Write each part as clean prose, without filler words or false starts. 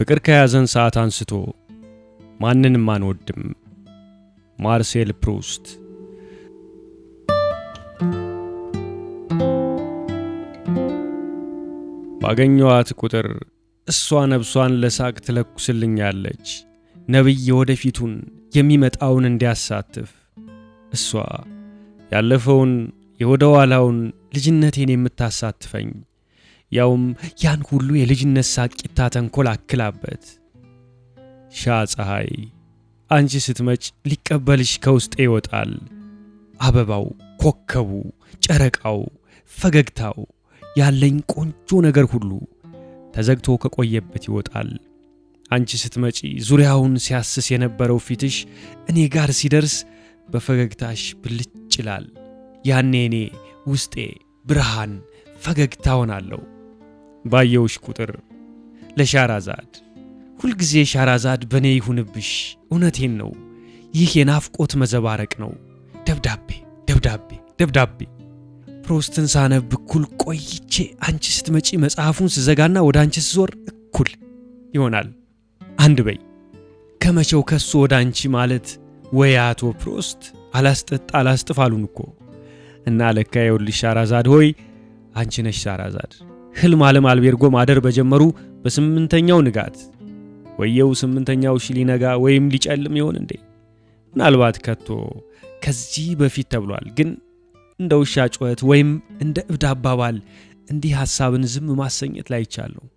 ፍቅር ከያዘን ሰዓት አንስቶ ማንንም አንወድም። ማርሴል ፕሩስት። ባገኘዋት ቁጥር እሷ ነብሷን ለሳቅ ትለኩስልኛለች። ነብይ የወደፊቱን የሚመጣውን እንዲያሳትፍ እሷ ያለፈውን የወደኋላውን ልጅነቴን የምታሳትፈኝ ያውም ያን ሁሉ የልጅነት ሳቂታ ተንኮል አክላበት። ፀሐይ አንቺ ስትመጭ ሊቀበልሽ ከውስጤ ይወጣል። አበባው፣ ኮከቡ፣ ጨረቃው፣ ፈገግታው ያለኝ ቆንጆ ነገር ሁሉ ተዘግቶ ከቆየበት ይወጣል። አንቺ ስትመጪ ዙሪያውን ሲያስስ የነበረው ፊትሽ እኔ ጋር ሲደርስ በፈገግታሽ ብልጭ ይላል። ያኔ እኔ ውስጤ ብርሃን ፈገግታ ሆናለሁ። ባየውሽ ቁጥር ለሻራዛድ ሁልጊዜ ሻራዛድ በኔ ይሁንብሽ። እውነቴን ነው፣ ይህ የናፍቆት መዘባረቅ ነው። ደብዳቤ ደብዳቤ ደብዳቤ። ፕሩስትን ሳነብ እኩል ቆይቼ አንቺ ስትመጪ መጽሐፉን ስዘጋና ወደ አንቺ ስዞር እኩል ይሆናል። አንድ በይ ከመቼው ከሱ ወደ አንቺ ማለት ወይ አቶ ፕሩስት አላስጠጣ አላስጥፍ አሉን እኮ። እና ለካ ይኸውልሽ ሻራዛድ ሆይ አንቺ ነሽ ሻራዛድ። ህልም ዓለም አልቤርጎ ማደር በጀመሩ በስምንተኛው ንጋት ወየው ስምንተኛው ሊነጋ ወይም ሊጨልም ይሆን እንዴ? ምናልባት ከቶ ከዚህ በፊት ተብሏል። ግን እንደ ውሻ ጩኸት ወይም እንደ እብድ አባባል እንዲህ ሐሳብን ዝም ማሰኘት ላይ ይቻላል።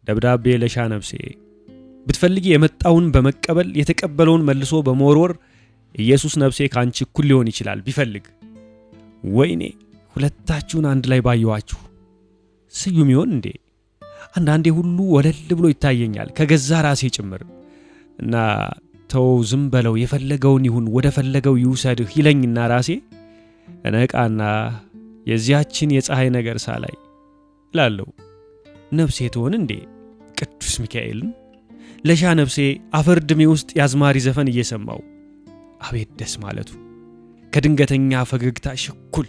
ደብዳቤ ለሻ ነፍሴ። ብትፈልጊ የመጣውን በመቀበል የተቀበለውን መልሶ በመወርወር ኢየሱስ ነፍሴ ካንቺ እኩል ሊሆን ይችላል ቢፈልግ። ወይኔ ሁለታችሁን አንድ ላይ ባየዋችሁ። ስዩም ይሆን እንዴ? አንዳንዴ ሁሉ ወለል ብሎ ይታየኛል ከገዛ ራሴ ጭምር። እና ተው ዝም በለው የፈለገውን ይሁን ወደ ፈለገው ይውሰድህ ይለኝና ራሴ እነቃና የዚያችን የፀሐይ ነገር ሳላይ እላለሁ ነፍሴ ትሆን እንዴ ቅዱስ ሚካኤልን? ለሻ ነፍሴ አፈር ድሜ ውስጥ ያዝማሪ ዘፈን እየሰማው አቤት ደስ ማለቱ ከድንገተኛ ፈገግታ ሽኩል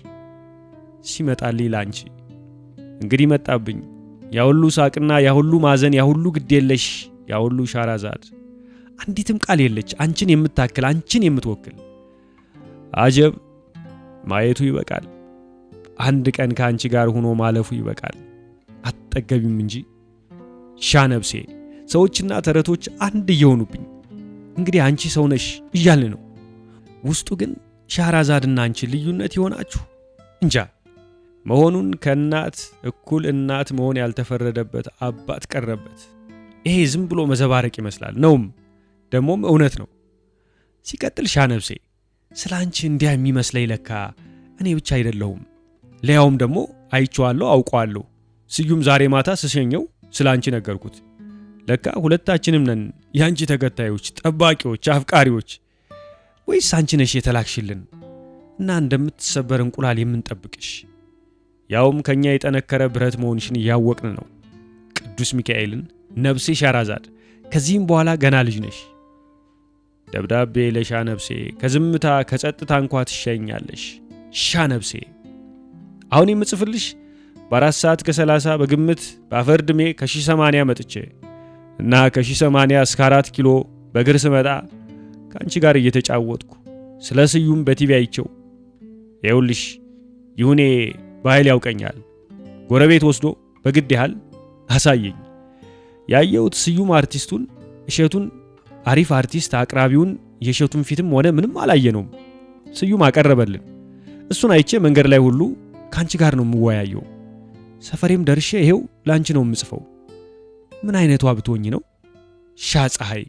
ሲመጣልኝ ላንቺ። እንግዲህ መጣብኝ ያሁሉ ሳቅና ያሁሉ ማዘን ያሁሉ ግዴለሽ ያሁሉ ሻራዛድ። አንዲትም ቃል የለች አንቺን የምታክል አንቺን የምትወክል። አጀብ ማየቱ ይበቃል። አንድ ቀን ካንቺ ጋር ሆኖ ማለፉ ይበቃል። አትጠገቢም እንጂ ሻ ነፍሴ። ሰዎችና ተረቶች አንድ እየሆኑብኝ እንግዲህ አንቺ ሰው ነሽ እያልን ነው። ውስጡ ግን ሻራዛድና አንቺ ልዩነት ይሆናችሁ እንጃ። መሆኑን ከእናት እኩል እናት መሆን ያልተፈረደበት አባት ቀረበት። ይሄ ዝም ብሎ መዘባረቅ ይመስላል ነውም ደሞም እውነት ነው። ሲቀጥል ሻ ነፍሴ ስለ አንቺ እንዲያ የሚመስለኝ ለካ እኔ ብቻ አይደለሁም። ለያውም ደግሞ አይቼዋለሁ አውቀዋለሁ። ስዩም ዛሬ ማታ ስሸኘው ስለ አንቺ ነገርኩት። ለካ ሁለታችንም ነን ያንቺ ተከታዮች፣ ጠባቂዎች፣ አፍቃሪዎች። ወይስ አንቺ ነሽ የተላክሽልን እና እንደምትሰበር እንቁላል የምንጠብቅሽ? ያውም ከኛ የጠነከረ ብረት መሆንሽን ያወቅን ነው። ቅዱስ ሚካኤልን ነፍሴ ሻራዛድ ከዚህም በኋላ ገና ልጅ ነሽ። ደብዳቤ ለሻ ነፍሴ። ከዝምታ ከጸጥታ እንኳን ትሻኛለሽ ሻ ነፍሴ። አሁን የምጽፍልሽ በ4 ሰዓት ከ30 በግምት በአፈር ድሜ ከ1080 መጥቼ እና ከ1080 እስከ 4 ኪሎ በእግር ስመጣ ካንቺ ጋር እየተጫወትኩ ስለ ስዩም በቲቪ አይቼው ይኸውልሽ ይሁኔ በኃይል ያውቀኛል። ጎረቤት ወስዶ በግድ ያህል አሳየኝ። ያየሁት ስዩም አርቲስቱን እሸቱን አሪፍ አርቲስት አቅራቢውን የእሸቱን ፊትም ሆነ ምንም አላየነውም። ስዩም አቀረበልን። እሱን አይቼ መንገድ ላይ ሁሉ ካንቺ ጋር ነው የምወያየው። ሰፈሬም ደርሼ ይሄው ላንቺ ነው የምጽፈው። ምን አይነቷ ብትሆኝ ነው ሻ ፀሐይ።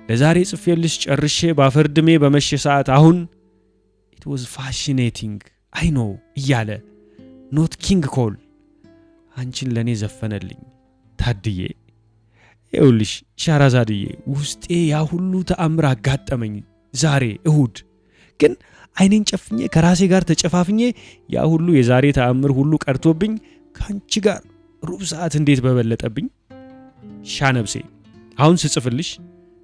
ለዛሬ ጽፌልሽ ጨርሼ ባፈር ድሜ በመሸ ሰዓት አሁን it was fascinating I know እያለ ኖት ኪንግ ኮል አንቺን ለኔ ዘፈነልኝ። ታድዬ ይኸውልሽ ሻራዛድዬ ውስጤ ያ ሁሉ ተአምር አጋጠመኝ ዛሬ እሁድ። ግን አይኔን ጨፍኜ ከራሴ ጋር ተጨፋፍኜ ያ ሁሉ የዛሬ ተአምር ሁሉ ቀርቶብኝ ካንቺ ጋር ሩብ ሰዓት እንዴት በበለጠብኝ ሻ ነፍሴ። አሁን ስጽፍልሽ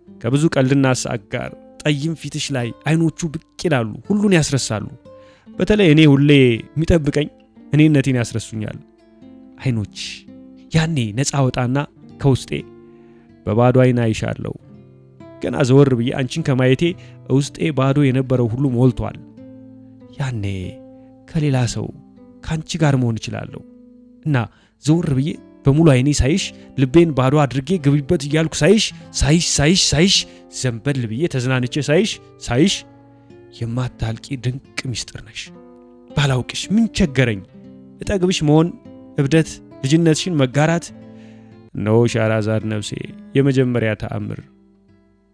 ከብዙ ቀልድና ሳቅ ጋር ጠይም ፊትሽ ላይ አይኖቹ ብቅ ይላሉ፣ ሁሉን ያስረሳሉ። በተለይ እኔ ሁሌ የሚጠብቀኝ እኔነቴን ያስረሱኛል አይኖች። ያኔ ነፃ ወጣና ከውስጤ በባዶ አይን አይሻለሁ። ገና ዘወር ብዬ አንቺን ከማየቴ ውስጤ ባዶ የነበረው ሁሉ ሞልቷል። ያኔ ከሌላ ሰው ካንቺ ጋር መሆን እችላለሁ እና ዘወር ብዬ በሙሉ አይኔ ሳይሽ ልቤን ባዶ አድርጌ ግቢበት እያልኩ ሳይሽ ዘንበል ብዬ ተዝናንቼ ሳይሽ የማታልቂ ድንቅ ሚስጥር ነሽ። ባላውቅሽ ምን ቸገረኝ? እጠግብሽ መሆን እብደት፣ ልጅነትሽን መጋራት ነው። ሻህራዛድ ነፍሴ የመጀመሪያ ተአምር።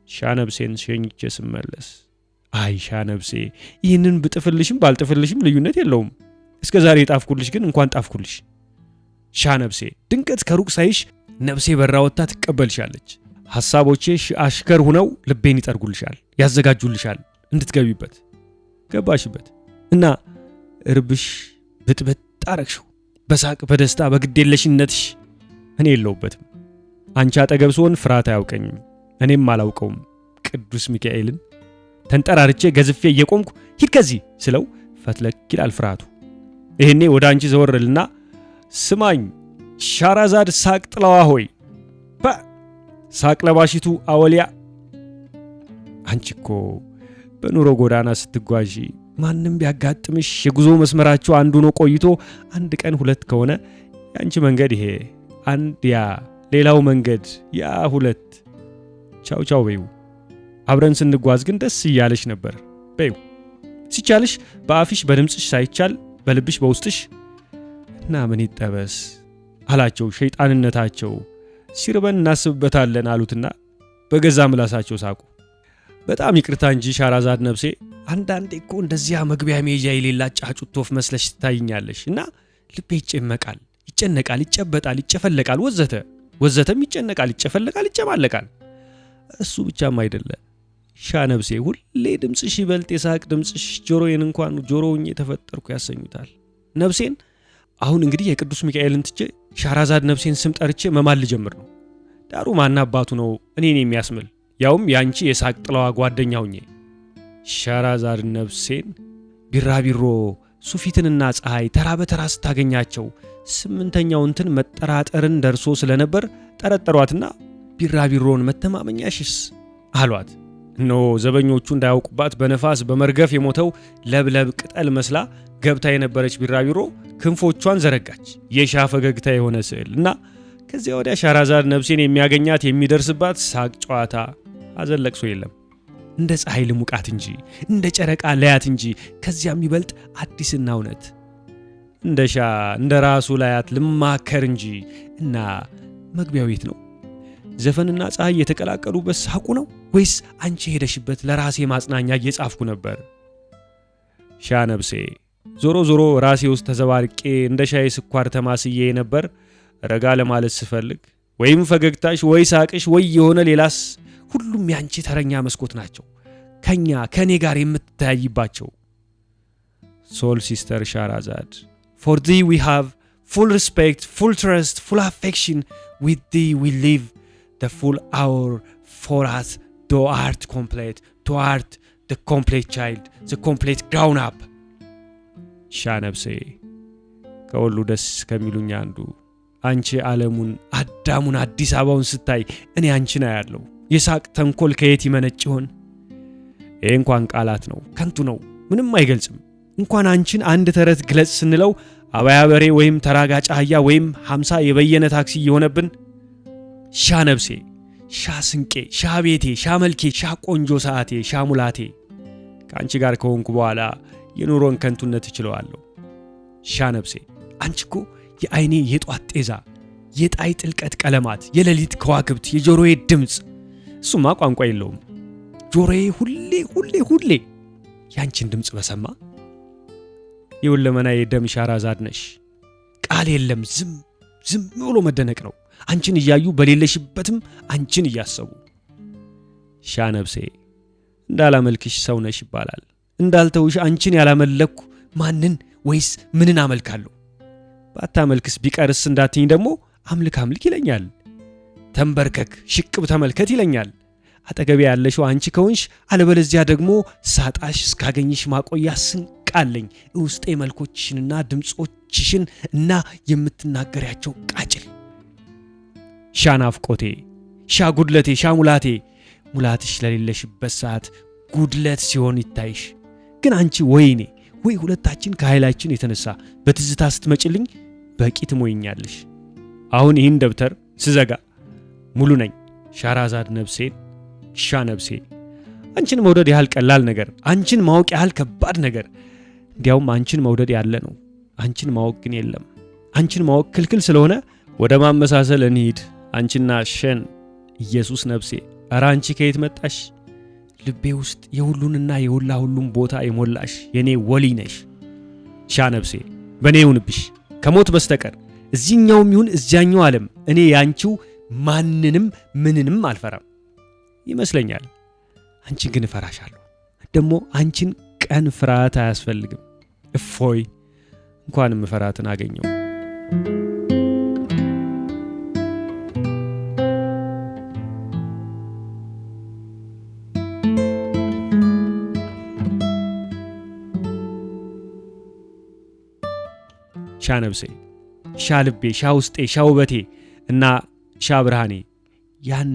ሻነብሴን ሸኝቼ ስመለስ አይ ሻነብሴ፣ ይህንን ብጥፍልሽም ባልጥፍልሽም ልዩነት የለውም። እስከ ዛሬ ጣፍኩልሽ፣ ግን እንኳን ጣፍኩልሽ። ሻነብሴ ድንገት ከሩቅ ሳይሽ ነብሴ በራ ወጥታ ትቀበልሻለች። ሐሳቦቼ አሽከር ሆነው ልቤን ይጠርጉልሻል፣ ያዘጋጁልሻል እንድትገቢበት። ገባሽበት እና እርብሽ ብጥብጥ አረግሽው በሳቅ በደስታ በግዴለሽነትሽ። እኔ የለውበትም። አንቺ አጠገብ ስሆን ፍርሃት አያውቀኝም፣ እኔም አላውቀውም። ቅዱስ ሚካኤልን ተንጠራርቼ ገዝፌ እየቆምኩ ሂድ ከዚህ ስለው ፈትለክ ይላል ፍርሃቱ። ይሄኔ ወደ አንቺ ዘወርልና ስማኝ ሻህራዛድ ሳቅ ጥላዋ ሆይ ሳቅ ለባሽቱ አወሊያ፣ አንቺ እኮ በኑሮ ጎዳና ስትጓዢ ማንም ቢያጋጥምሽ የጉዞ መስመራቸው አንዱ ነው ቆይቶ አንድ ቀን ሁለት ከሆነ ያንቺ መንገድ ይሄ አንድ፣ ያ ሌላው መንገድ ያ ሁለት። ቻው ቻው በይው። አብረን ስንጓዝ ግን ደስ እያለሽ ነበር በይው። ሲቻልሽ በአፍሽ በድምጽሽ ሳይቻል በልብሽ በውስጥሽ እና ምን ይጠበስ አላቸው ሸይጣንነታቸው። ሲርበን እናስብበታለን አሉትና በገዛ ምላሳቸው ሳቁ። በጣም ይቅርታ እንጂ ሻህራዛድ ነፍሴ፣ አንዳንዴ እኮ እንደዚያ መግቢያ ሜጃ የሌላት ጫጩት ወፍ መስለሽ ትታይኛለሽ እና ልቤ ይጨመቃል፣ ይጨነቃል፣ ይጨበጣል፣ ይጨፈለቃል፣ ወዘተም ይጨነቃል፣ ይጨፈለቃል፣ ይጨማለቃል። እሱ ብቻም አይደለ ሻነብሴ፣ ሁሌ ድምጽሽ ይበልጥ የሳቅ ድምጽሽ ጆሮዬን እንኳን ጆሮውኝ የተፈጠርኩ ያሰኙታል ነፍሴን። አሁን እንግዲህ የቅዱስ ሚካኤልን ትቼ ሻህራዛድ ነፍሴን ስም ጠርቼ መማል ልጀምር ነው። ዳሩ ማና አባቱ ነው እኔን የሚያስምል፣ ያውም ያንቺ የሳቅ ጥላዋ ጓደኛ ሆኜ። ሻህራዛድ ነፍሴን ቢራቢሮ ሱፊትንና ፀሐይ ተራ በተራ ስታገኛቸው ስምንተኛው እንትን መጠራጠርን ደርሶ ስለነበር ጠረጠሯትና ቢራቢሮን መተማመኛሽስ አሏት። ኖ ዘበኞቹ እንዳያውቁባት በነፋስ በመርገፍ የሞተው ለብለብ ቅጠል መስላ ገብታ የነበረች ቢራቢሮ ክንፎቿን ዘረጋች፣ የሻ ፈገግታ የሆነ ስዕል እና ከዚያ ወዲያ ሻህራዛድ ነፍሴን የሚያገኛት የሚደርስባት ሳቅ፣ ጨዋታ፣ ሐዘን፣ ለቅሶ የለም። እንደ ፀሐይ ልሙቃት እንጂ እንደ ጨረቃ ለያት እንጂ ከዚያም ይበልጥ አዲስና እውነት እንደ ራሱ ላያት ልማከር እንጂ። እና መግቢያው የት ነው? ዘፈንና ፀሐይ የተቀላቀሉበት ሳቁ ነው ወይስ አንቺ ሄደሽበት ለራሴ ማጽናኛ እየጻፍኩ ነበር? ሻነብሴ ዞሮ ዞሮ ራሴ ውስጥ ተዘባርቄ እንደ ሻይ ስኳር ተማስዬ ነበር። ረጋ ለማለት ስፈልግ ወይም ፈገግታሽ ወይ ሳቅሽ ወይ የሆነ ሌላስ ሁሉም ያንቺ ተረኛ መስኮት ናቸው፣ ከኔ ጋር የምትታይባቸው። ሶል ሲስተር ሻህራዛድ for thee we have full respect, full trust, full affection. With thee we live the full hour for us. Thou art complete, thou art the complete child, the complete grown up. ሻነብሴ ከሁሉ ደስ ከሚሉኝ አንዱ አንቺ ዓለሙን አዳሙን አዲስ አበባውን ስታይ እኔ አንቺን አያለሁ። የሳቅ ተንኮል ከየት ይመነጭ ይሆን? ይሄ እንኳን ቃላት ነው፣ ከንቱ ነው፣ ምንም አይገልጽም። እንኳን አንቺን አንድ ተረት ግለጽ ስንለው አባያ በሬ ወይም ተራጋጭ አህያ ወይም 50 የበየነ ታክሲ የሆነብን። ሻነብሴ፣ ሻስንቄ፣ ሻቤቴ፣ ሻመልኬ፣ ሻቆንጆ ሰዓቴ፣ ሻሙላቴ፣ ከአንቺ ጋር ከሆንኩ በኋላ የኑሮን ከንቱነት እችለዋለሁ። ሻነብሴ፣ አንቺ እኮ የአይኔ የጧት ጤዛ፣ የጣይ ጥልቀት ቀለማት፣ የሌሊት ከዋክብት፣ የጆሮዬ ድምጽ። እሱማ ቋንቋ የለውም። ጆሮዬ ሁሌ ያንቺን ድምጽ በሰማ የወለመናዬ ደም ሻህራዛድ ነሽ። ቃል የለም፣ ዝም ብሎ መደነቅ ነው። አንቺን እያዩ በሌለሽበትም አንቺን እያሰቡ። ሻነብሴ እንዳላመልክሽ ሰው ነሽ ይባላል። እንዳልተውሽ አንቺን ያላመለኩ ማንን ወይስ ምንን አመልካለሁ? ባታመልክስ ቢቀርስ እንዳትኝ ደግሞ አምልክ ይለኛል። ተንበርከክ ሽቅብ ተመልከት ይለኛል። አጠገቤ ያለሽው አንቺ ከሆንሽ፣ አለበለዚያ ደግሞ ሳጣሽ እስካገኝሽ ማቆያ ስንቃለኝ ውስጤ መልኮችሽንና ድምጾችሽን እና የምትናገሪያቸው ቃጭል። ሻናፍቆቴ ሻ ጉድለቴ ሻ ሙላቴ ሙላትሽ ለሌለሽበት ሰዓት ጉድለት ሲሆን ይታይሽ። ግን አንቺ ወይኔ ወይ ሁለታችን ከኃይላችን የተነሳ በትዝታ ስትመጭልኝ በቂ ትሞይኛለሽ። አሁን ይህን ደብተር ስዘጋ ሙሉ ነኝ ሻራዛድ ነብሴን ሻ ነብሴ። አንቺን መውደድ ያህል ቀላል ነገር፣ አንቺን ማወቅ ያህል ከባድ ነገር፣ እንዲያውም አንቺን መውደድ ያለ ነው፣ አንቺን ማወቅ ግን የለም። አንቺን ማወቅ ክልክል ስለሆነ ወደ ማመሳሰል እንሂድ። አንቺና ሸን ኢየሱስ ነብሴ። ኧረ አንቺ ከየት መጣሽ? ልቤ ውስጥ የሁሉንና የሁሉም ቦታ የሞላሽ የኔ ወሊ ነሽ ሻ ነብሴ። በኔ ይሁንብሽ ከሞት በስተቀር እዚህኛውም ይሁን እዚያኛው ዓለም እኔ ያንቺው ማንንም ምንንም አልፈራም ይመስለኛል። አንቺን ግን እፈራሻለሁ። ደግሞ አንቺን ቀን ፍርሃት አያስፈልግም። እፎይ እንኳንም ፍርሃትን አገኘው። ሻ ነብሴ፣ ሻ ልቤ፣ ሻ ውስጤ፣ ሻ ውበቴ እና ሻ ብርሃኔ። ያን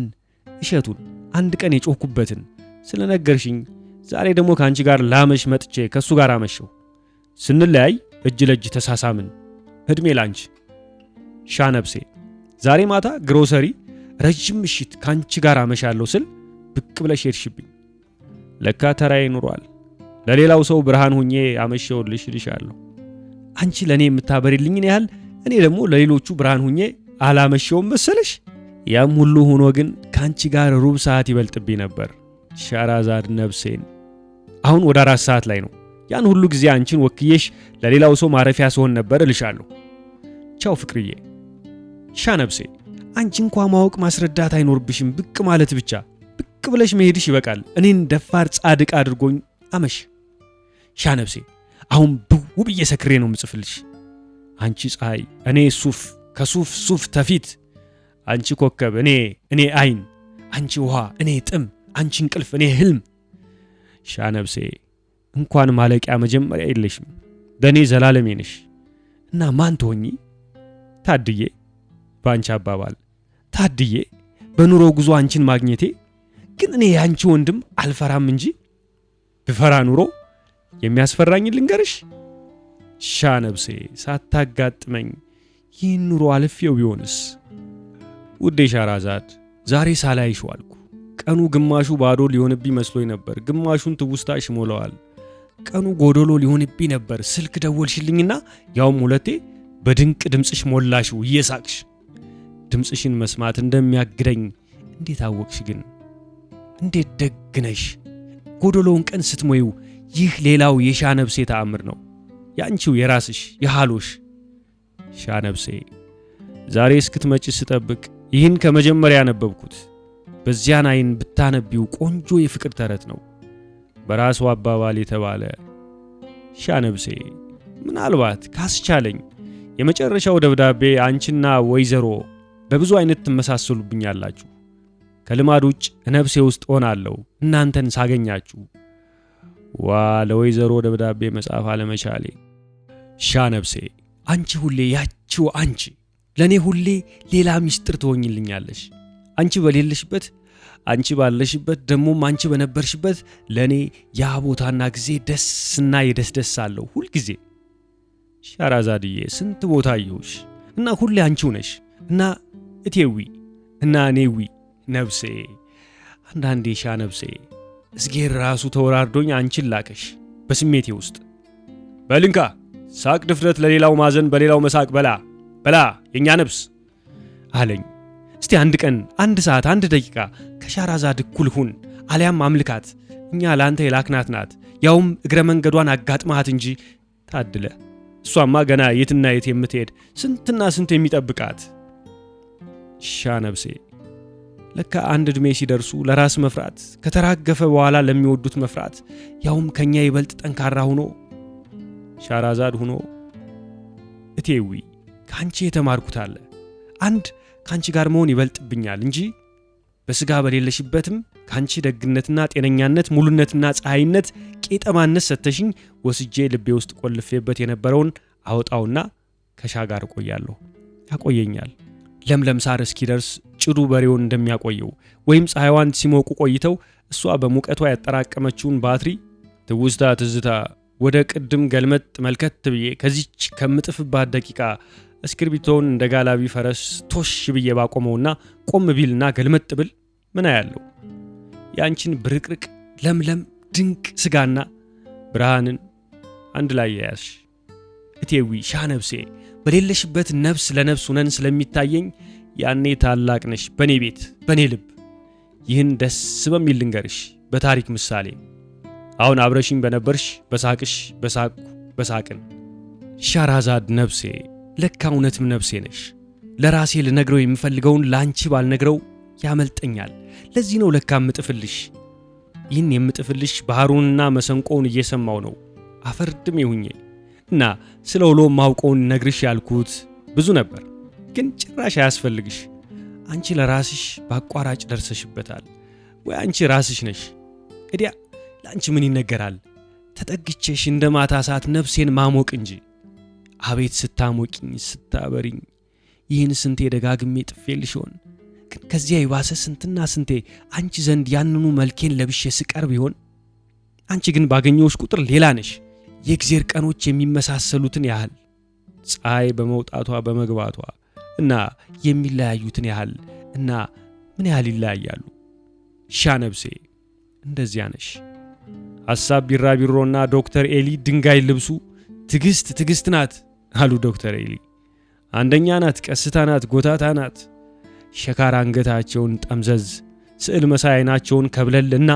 እሸቱን አንድ ቀን የጮኩበትን ስለነገርሽኝ ዛሬ ደግሞ ካንቺ ጋር ላመሽ መጥቼ ከሱ ጋር አመሸው። ስንለያይ እጅ ለእጅ ተሳሳምን። እድሜ ላንቺ ሻ ነብሴ። ዛሬ ማታ ግሮሰሪ ረጅም ምሽት ካንቺ ጋር አመሻለሁ ስል ብቅ ብለሽ ሄድሽብኝ። ለካ ተራዬ ኑሯል። ለሌላው ሰው ብርሃን ሁኜ አመሸውልሽ ልሻለሁ። አንቺ ለኔ የምታበሪልኝን ያህል እኔ ደግሞ ለሌሎቹ ብርሃን ሁኜ አላመሸውም መሰለሽ። ያም ሁሉ ሆኖ ግን ካንቺ ጋር ሩብ ሰዓት ይበልጥብኝ ነበር ሻራዛድ ነብሴን። አሁን ወደ 4 ሰዓት ላይ ነው። ያን ሁሉ ጊዜ አንቺን ወክዬሽ ለሌላው ሰው ማረፊያ ስሆን ነበር እልሻለሁ። ቻው ፍቅርዬ ሻ ነብሴ። አንቺ እንኳን ማወቅ ማስረዳት አይኖርብሽም። ብቅ ማለት ብቻ ብቅ ብለሽ መሄድሽ ይበቃል። እኔን ደፋር ጻድቅ አድርጎኝ አመሽ ሻ ነብሴ። አሁን ብው ብዬ ሰክሬ ነው ምጽፍልሽ። አንቺ ፀሐይ፣ እኔ ሱፍ፣ ከሱፍ ሱፍ ተፊት። አንቺ ኮከብ፣ እኔ አይን። አንቺ ውሃ፣ እኔ ጥም። አንቺ እንቅልፍ፣ እኔ ህልም። ሻ ነብሴ እንኳን ማለቂያ መጀመሪያ የለሽም። በእኔ ዘላለሜ ነሽ እና ማን ትሆኚ? ታድዬ፣ በአንቺ አባባል ታድዬ፣ በኑሮ ጉዞ አንቺን ማግኘቴ። ግን እኔ ያንቺ ወንድም አልፈራም እንጂ ብፈራ ኑሮ የሚያስፈራኝ ልንገርሽ ሻ ነብሴ። ሳታጋጥመኝ ይህን ኑሮ አልፌው ቢሆንስ? ውዴ ሻራዛድ፣ ዛሬ ሳላይሽ ዋልኩ። ቀኑ ግማሹ ባዶ ሊሆንብኝ መስሎኝ ነበር፣ ግማሹን ትውስታሽ ሞላዋል። ቀኑ ጎዶሎ ሊሆንብኝ ነበር። ስልክ ደወልሽልኝና ያውም ሁለቴ በድንቅ ድምጽሽ ሞላሽው እየሳቅሽ። ድምጽሽን መስማት እንደሚያግደኝ እንዴት አወቅሽ ግን? እንዴት ደግነሽ! ጎዶሎውን ቀን ስትሞይው ይህ ሌላው የሻ ነብሴ ተአምር ነው። ያንቺው የራስሽ የሃሎሽ ሻ ነብሴ። ዛሬ እስክትመጪ ስጠብቅ ይህን ከመጀመሪያ ያነበብኩት። በዚያን አይን ብታነቢው ቆንጆ የፍቅር ተረት ነው። በራሱ አባባል የተባለ ሻ ነብሴ። ምናልባት ካስቻለኝ የመጨረሻው ደብዳቤ አንቺና ወይዘሮ በብዙ አይነት ትመሳሰሉብኛላችሁ። ከልማድ ውጭ ነብሴ ውስጥ ሆናለሁ እናንተን ሳገኛችሁ። ዋ ለወይዘሮ ደብዳቤ መጻፍ አለመቻሌ። ሻ ነብሴ፣ አንቺ ሁሌ ያቺው አንቺ ለኔ ሁሌ ሌላ ሚስጥር ትሆኝልኛለሽ። አንቺ በሌለሽበት፣ አንቺ ባለሽበት፣ ደሞም አንቺ በነበርሽበት ለኔ ያ ቦታና ጊዜ ደስና የደስደስ አለው ሁሉ ጊዜ። ሻራዛድዬ ስንት ቦታ አየሁሽ እና ሁሌ አንቺው ነሽ እና እቴዊ እና እኔዊ ነብሴ። አንዳንዴ ሻ ነብሴ እዝጌር ራሱ ተወራርዶኝ አንቺን ላቀሽ በስሜቴ ውስጥ። በልንካ ሳቅ ድፍረት ለሌላው ማዘን በሌላው መሳቅ በላ የኛ ነብስ አለኝ። እስቲ አንድ ቀን፣ አንድ ሰዓት፣ አንድ ደቂቃ ከሻራዛድ እኩል ሁን፣ አሊያም አምልካት። እኛ ላንተ የላክናት ናት፣ ያውም እግረ መንገዷን አጋጥማት እንጂ ታድለ። እሷማ ገና የትና የት የምትሄድ ስንትና ስንት የሚጠብቃት። ሻ ነብሴ ለካ አንድ ዕድሜ ሲደርሱ ለራስ መፍራት፣ ከተራገፈ በኋላ ለሚወዱት መፍራት፣ ያውም ከኛ ይበልጥ ጠንካራ ሆኖ ሻራዛድ ሆኖ። እቴዊ ካንቺ የተማርኩት አለ። አንድ ካንቺ ጋር መሆን ይበልጥብኛል እንጂ በስጋ በሌለሽበትም ካንቺ ደግነትና ጤነኛነት፣ ሙሉነትና ፀሐይነት፣ ቄጠማነት ሰተሽኝ ወስጄ ልቤ ውስጥ ቆልፌበት የነበረውን አወጣውና ከሻ ጋር ቆያለሁ። ያቆየኛል። ለምለም ሳር እስኪደርስ ጭዱ በሬውን እንደሚያቆየው ወይም ፀሐይዋን ሲሞቁ ቆይተው እሷ በሙቀቷ ያጠራቀመችውን ባትሪ ትውስታ ትዝታ ወደ ቅድም ገልመጥ መልከት ብዬ ከዚች ከምጥፍባት ደቂቃ እስክርቢቶውን እንደ ጋላቢ ፈረስ ቶሽ ብዬ ባቆመውና ቆም ቢልና ገልመጥ ብል ምን አያለው? ያንቺን ብርቅርቅ ለምለም ድንቅ ስጋና ብርሃንን አንድ ላይ ያያሽ እቴዊ ሻነብሴ በሌለሽበት ነፍስ ለነፍስ ሆነን ስለሚታየኝ ያኔ ታላቅ ነሽ በኔ ቤት በኔ ልብ። ይህን ደስ በሚል ልንገርሽ በታሪክ ምሳሌ አሁን አብረሽኝ በነበርሽ በሳቅሽ በሳቅን ሻራዛድ ነፍሴ ለካ እውነትም ነፍሴ ነሽ። ለራሴ ልነግረው የምፈልገውን ላንቺ ባልነግረው ያመልጠኛል። ለዚህ ነው ለካ ምጥፍልሽ። ይህን የምጥፍልሽ ባህሩንና መሰንቆውን እየሰማው ነው አፈርድም ይሁኜ እና ስለ ውሎ ማውቀውን ነግርሽ ያልኩት ብዙ ነበር፣ ግን ጭራሽ አያስፈልግሽ። አንቺ ለራስሽ ባቋራጭ ደርሰሽበታል ወይ አንቺ ራስሽ ነሽ። እዲያ ለአንቺ ምን ይነገራል? ተጠግቼሽ እንደ ማታ ሰዓት ነፍሴን ማሞቅ እንጂ። አቤት ስታሞቂኝ ስታበሪኝ፣ ይህን ስንቴ ደጋግሜ ጥፌልሽ ሆን። ግን ከዚያ የባሰ ስንትና ስንቴ አንቺ ዘንድ ያንኑ መልኬን ለብሼ ስቀርብ ይሆን። አንቺ ግን ባገኘውሽ ቁጥር ሌላ ነሽ። የእግዚአብሔር ቀኖች የሚመሳሰሉትን ያህል ፀሐይ በመውጣቷ በመግባቷ እና የሚለያዩትን ያህል እና ምን ያህል ይለያያሉ። ሻነብሴ እንደዚያ ነሽ። ሐሳብ ቢራቢሮና ዶክተር ኤሊ ድንጋይ ልብሱ ትግስት ናት አሉ ዶክተር ኤሊ። አንደኛ ናት፣ ቀስታ ናት፣ ጎታታ ናት። ሸካራ አንገታቸውን ጠምዘዝ፣ ስዕል መሳይ አይናቸውን ከብለል እና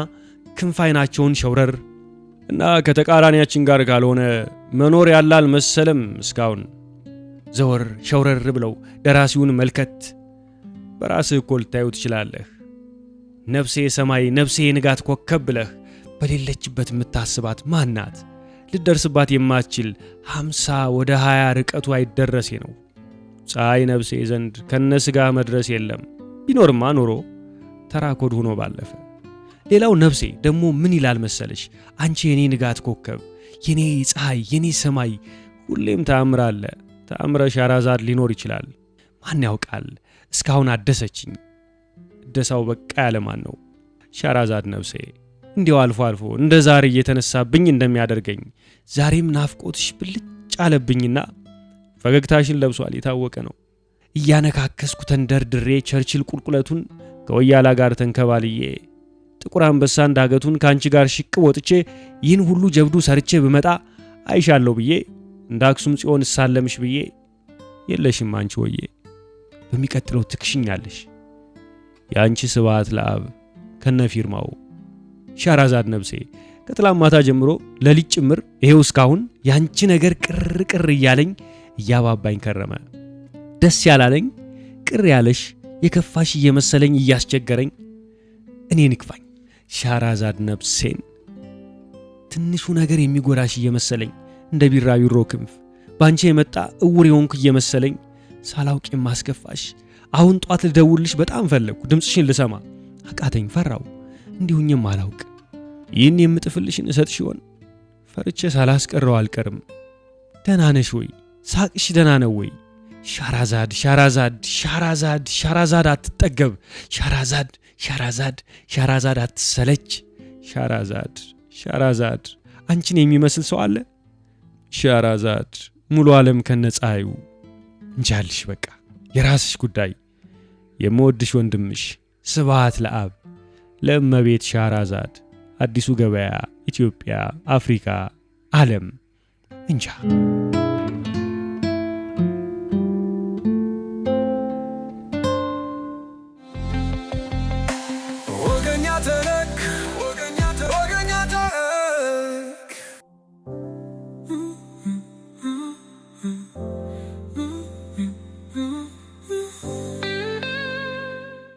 ክንፍ አይናቸውን ሸውረር እና ከተቃራኒያችን ጋር ካልሆነ መኖር ያላል መሰለም። እስካሁን ዘወር ሸውረር ብለው ደራሲውን መልከት በራስህ እኮ ልታዩ ትችላለህ። ነፍሴ ሰማይ ነፍሴ ንጋት ኮከብ ብለህ በሌለችበት የምታስባት ማናት? ልደርስባት የማትችል 50 ወደ 20 ርቀቱ አይደረሴ ነው። ፀሐይ ነፍሴ ዘንድ ከነስጋ መድረስ የለም። ቢኖርማ ኖሮ ተራኮድ ሆኖ ባለፈ። ሌላው ነፍሴ ደግሞ ምን ይላል መሰለሽ? አንቺ የኔ ንጋት ኮከብ፣ የኔ ፀሐይ፣ የኔ ሰማይ፣ ሁሌም ተአምር አለ። ተአምረ ሻራዛድ ሊኖር ይችላል። ማን ያውቃል? እስካሁን አደሰችኝ። ደሳው በቃ ያለማን ነው? ሻራዛድ ነፍሴ እንዲያው አልፎ አልፎ እንደ ዛሬ እየተነሳብኝ እንደሚያደርገኝ ዛሬም ናፍቆትሽ ብልጭ አለብኝና ፈገግታሽን ለብሷል። የታወቀ ነው። እያነካከስኩ ተንደርድሬ ቸርችል ቁልቁለቱን ከወያላ ጋር ተንከባልዬ ጥቁር አንበሳ ዳገቱን ካንቺ ጋር ሽቅብ ወጥቼ ይህን ሁሉ ጀብዱ ሰርቼ ብመጣ አይሻለሁ ብዬ እንደ አክሱም ጽዮን ሳለምሽ ብዬ የለሽም አንቺ ወዬ። በሚቀጥለው ትክሽኛለሽ። ያንቺ ስብሐት ለአብ ከነፊርማው ሻራዛድ ነፍሴ ከትላንት ማታ ጀምሮ ለሊት ጭምር ይሄው እስካሁን ያንቺ ነገር ቅር እያለኝ እያባባኝ ከረመ። ደስ ያላለኝ ቅር ያለሽ የከፋሽ እየመሰለኝ እያስቸገረኝ እኔን ይክፋኝ ሻራዛድ ነፍሴን። ትንሹ ነገር የሚጎዳሽ እየመሰለኝ እንደ ቢራቢሮ ክንፍ ባንቺ የመጣ እውር የሆንኩ እየመሰለኝ ሳላውቅ የማስከፋሽ። አሁን ጧት ልደውልሽ በጣም ፈለግኩ፣ ድምፅሽን ልሰማ አቃተኝ፣ ፈራው። እንዲሁኝም አላውቅ ይህን የምጥፍልሽን እሰጥሽ ይሆን? ፈርቼ ሳላስቀረው አልቀርም። ደህና ነሽ ወይ? ሳቅሽ ደህና ነው ወይ? ሻራዛድ ሻራዛድ ሻራዛድ ሻራዛድ አትጠገብ፣ ሻራዛድ ሻራዛድ ሻራዛድ አትሰለች፣ ሻራዛድ ሻራዛድ አንቺን የሚመስል ሰው አለ? ሻራዛድ ሙሉ ዓለም ከነፀሐዩ እንጃልሽ። በቃ የራስሽ ጉዳይ። የምወድሽ ወንድምሽ ስብሐት ለአብ ለእመቤት ሻራዛድ። አዲሱ ገበያ፣ ኢትዮጵያ፣ አፍሪካ፣ ዓለም እንጃ።